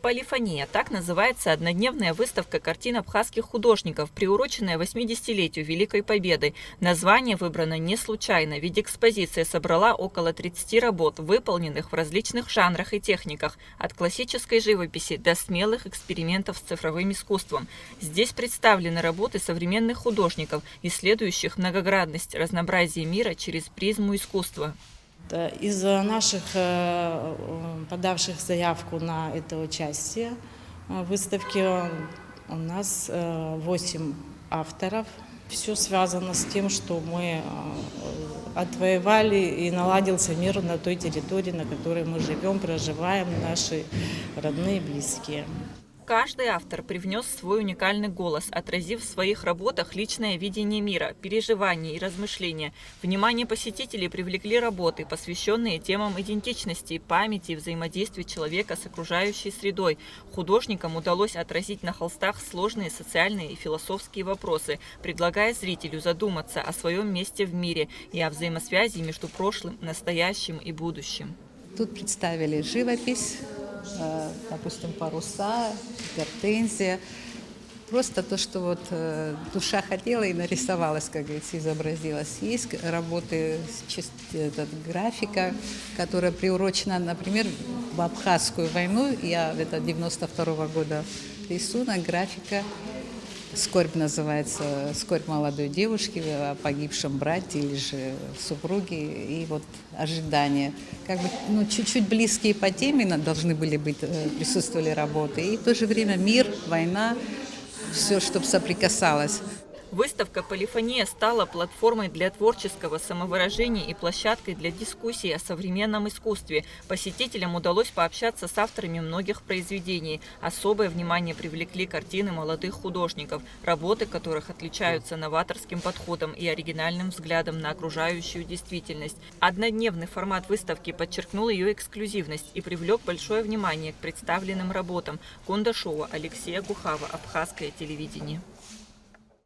Полифония – так называется однодневная выставка картин абхазских художников, приуроченная 80-летию Великой Победы. Название выбрано не случайно, ведь экспозиция собрала около 30 работ, выполненных в различных жанрах и техниках, от классической живописи до смелых экспериментов с цифровым искусством. Здесь представлены работы современных художников, исследующих многогранность, разнообразие мира через призму искусства. Из наших подавших заявку на это участие в выставке у нас 8 авторов. Все связано с тем, что мы отвоевали и наладился мир на той территории, на которой мы живем, проживаем, наши родные и близкие. Каждый автор привнес свой уникальный голос, отразив в своих работах личное видение мира, переживания и размышления. Внимание посетителей привлекли работы, посвященные темам идентичности, памяти и взаимодействия человека с окружающей средой. Художникам удалось отразить на холстах сложные социальные и философские вопросы, предлагая зрителю задуматься о своем месте в мире и о взаимосвязи между прошлым, настоящим и будущим. Тут представили живопись, допустим, паруса, гортензия. Просто то, что вот душа хотела и нарисовалась, как говорится, изобразилась. Есть работы, графика, которая приурочена, например, в Абхазскую войну. Это 92-го года рисунок, графика. «Скорбь» называется, «Скорбь молодой девушки о погибшем брате или же супруге», и вот ожидание. Чуть-чуть близкие по теме должны были быть, присутствовали работы, и в то же время мир, война, все, чтобы соприкасалось. Выставка «Полифония» стала платформой для творческого самовыражения и площадкой для дискуссий о современном искусстве. Посетителям удалось пообщаться с авторами многих произведений. Особое внимание привлекли картины молодых художников, работы которых отличаются новаторским подходом и оригинальным взглядом на окружающую действительность. Однодневный формат выставки подчеркнул ее эксклюзивность и привлек большое внимание к представленным работам. Кондашова, Алексея Гухава, Абхазское телевидение.